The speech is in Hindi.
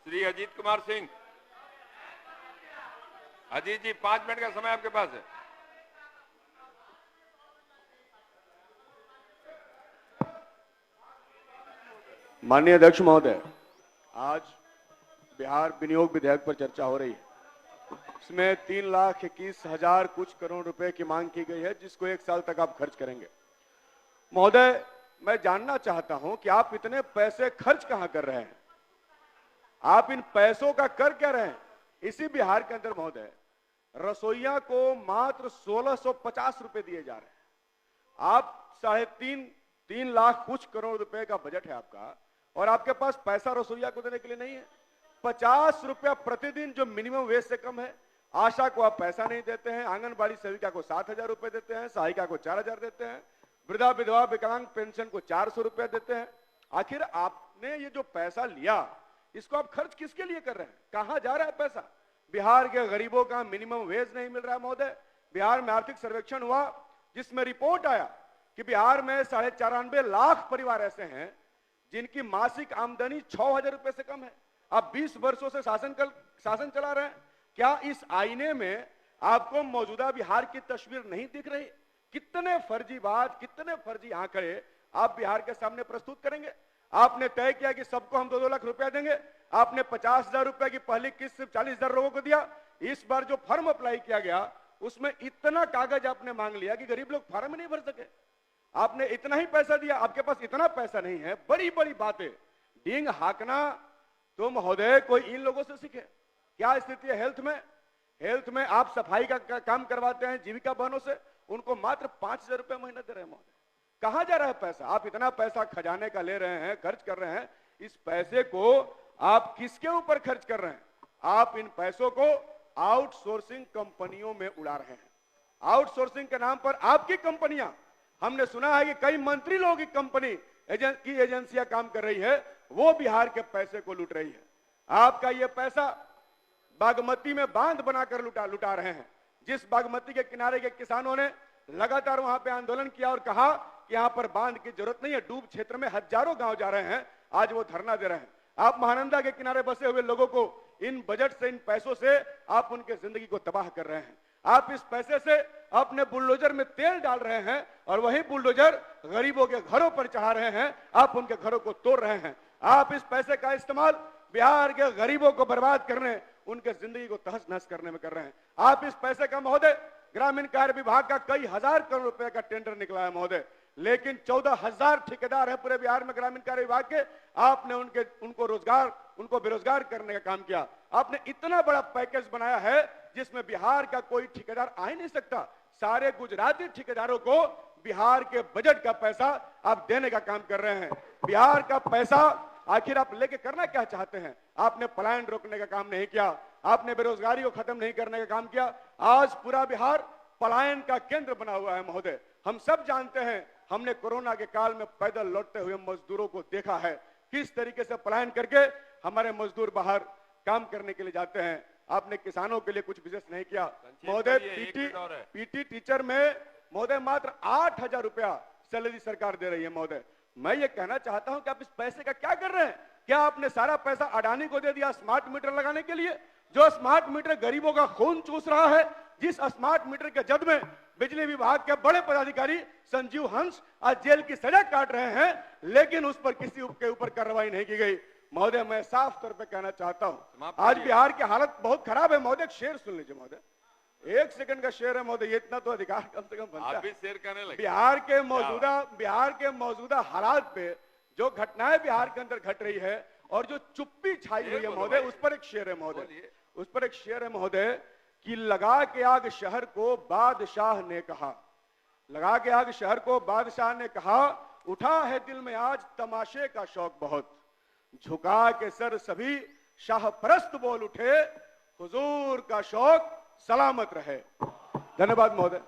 श्री अजीत कुमार सिंह। अजीत जी 5 मिनट का समय आपके पास है। माननीय अध्यक्ष महोदय, आज बिहार विनियोग विधेयक पर चर्चा हो रही है। इसमें 3,21,000 कुछ करोड़ रुपए की मांग की गई है, जिसको 1 साल तक आप खर्च करेंगे। महोदय, मैं जानना चाहता हूं कि आप इतने पैसे खर्च कहां कर रहे हैं? आप इन पैसों का कर क्या रहे हैं? इसी बिहार के अंदर महोदय रसोइया को मात्र 1,650 रुपए दिए जा रहे हैं। आप 3.5 लाख कुछ करोड़ रुपए का बजट है आपका, और आपके पास पैसा रसोइया को देने के लिए नहीं है। 50 रुपया प्रतिदिन जो मिनिमम वेज से कम है। आशा को आप पैसा नहीं देते हैं, आंगनबाड़ी सेविका को 7,000 रुपए देते हैं, सहायिका को 4,000 देते हैं, वृद्धा विधवा विकलांग पेंशन को 400 रुपया देते हैं। आखिर आपने ये जो पैसा लिया, इसको आप खर्च किसके लिए कर रहे हैं? कहां जा रहा है पैसा? बिहार के गरीबों का मिनिमम वेज नहीं मिल रहा है महोदय। बिहार में आर्थिक सर्वेक्षण हुआ, जिसमें रिपोर्ट आया कि बिहार में 94.5 लाख परिवार ऐसे हैं जिनकी मासिक आमदनी 6,000 रुपए से कम है। आप 20 वर्षों से शासन चला रहे हैं। क्या इस आईने में आपको मौजूदा बिहार की तस्वीर नहीं दिख रही? कितने फर्जीवाद, कितने फर्जी आंकड़े आप बिहार के सामने प्रस्तुत करेंगे? आपने तय किया कि सबको हम 2-2 लाख रुपया देंगे। आपने 50,000 रुपए की पहली किस्त सिर्फ 40,000 लोगों को दिया। इस बार जो फॉर्म अप्लाई किया गया, उसमें इतना कागज आपने मांग लिया कि गरीब लोग फॉर्म नहीं भर सके। आपने इतना ही पैसा दिया। आपके पास इतना पैसा नहीं है। बड़ी बड़ी बातें डींग हाकना तो महोदय कोई इन लोगों से सीखे। क्या स्थिति है हेल्थ में आप सफाई का काम करवाते हैं जीविका बहनों से, उनको मात्र 5,000 रुपए महीना दे रहे हैं महोदय। कहां जा रहा है पैसा? आप इतना पैसा खजाने का ले रहे हैं, खर्च कर रहे हैं। इस पैसे को आप किसके ऊपर खर्च कर रहे हैं? आप इन पैसों को आउटसोर्सिंग कंपनियों में उड़ा रहे हैं। आउटसोर्सिंग के नाम पर आपकी कंपनियां, हमने सुना है कि कई मंत्री लोगों की कंपनी की एजेंसियां काम कर रही है, वो बिहार के पैसे को लूट रही है। आपका ये पैसा बागमती में बांध बनाकर लुटा रहे हैं। जिस बागमती के किनारे के किसानों ने लगातार वहां पे आंदोलन किया और कहा कि यहां पर बांध की जरूरत नहीं है, डूब क्षेत्र में हजारों गांव जा रहे हैं, आज वो धरना दे रहे हैं। आप महानंदा के किनारे बसे हुए लोगों को इन बजट से, इन पैसों से आप उनके जिंदगी को तबाह कर रहे हैं। आप इस पैसे से अपने बुलडोजर में तेल डाल रहे हैं और वही बुलडोजर गरीबों के घरों पर चढ़ा रहे हैं। आप उनके घरों को तोड़ रहे हैं। आप इस पैसे का इस्तेमाल बिहार के गरीबों को बर्बाद करने, उनके जिंदगी को तहस नहस करने में कर रहे हैं। आप इस पैसे का महोदय, ग्रामीण कार्य विभाग का कई हजार करोड़ रुपए का टेंडर निकला है महोदय, लेकिन 14,000 ठेकेदार है पूरे बिहार में ग्रामीण कार्य विभाग के। आपने उनको बेरोजगार करने का काम किया। आपने इतना बड़ा पैकेज बनाया है जिसमें बिहार का कोई ठेकेदार आ ही नहीं सकता। सारे गुजराती ठेकेदारों को बिहार के बजट का पैसा आप देने का काम कर रहे हैं। बिहार का पैसा आखिर आप लेके करना क्या चाहते हैं? आपने पलायन रोकने का काम नहीं किया, आपने बेरोजगारी को खत्म नहीं करने का काम किया। आज पूरा बिहार पलायन का केंद्र बना हुआ है महोदय। हम सब जानते हैं, हमने कोरोना के काल में पैदल लौटते हुए मजदूरों को देखा है, किस तरीके से पलायन करके हमारे मजदूर बाहर काम करने के लिए जाते हैं। आपने किसानों के लिए कुछ विशेष नहीं किया महोदय। पीटी टीचर में महोदय मात्र 8,000 रुपया सैलरी सरकार दे रही है महोदय। मैं ये कहना चाहता हूं कि आप इस पैसे का क्या कर रहे हैं? क्या आपने सारा पैसा अडानी को दे दिया स्मार्ट मीटर लगाने के लिए? जो स्मार्ट मीटर गरीबों का खून चूस रहा है, जिस स्मार्ट मीटर के जद में बिजली विभाग के बड़े पदाधिकारी संजीव हंस आज जेल की सजा काट रहे हैं, लेकिन उस पर किसी के ऊपर कार्रवाई नहीं की गई। महोदय, मैं साफ तौर पे कहना चाहता हूं, आज बिहार की हालत बहुत खराब है महोदय। शेर सुन लीजिए महोदय, 1 सेकंड का शेर है महोदय, ये इतना तो अधिकार कम से कम बनता है। आप भी शेर कहने लगे। बिहार के मौजूदा हालात पे जो घटनाएं बिहार के अंदर घट रही है और जो चुप्पी छाई हुई है महोदय, उस पर एक शेर है महोदय। उस पर एक शेर है महोदय कि लगा के आग शहर को बादशाह ने कहा, लगा के आग शहर को बादशाह ने कहा, उठा है दिल में आज तमाशे का शौक बहुत, झुका के सर सभी शाहपरस्त बोल उठे, हुजूर का शौक सलामत रहे। धन्यवाद महोदय।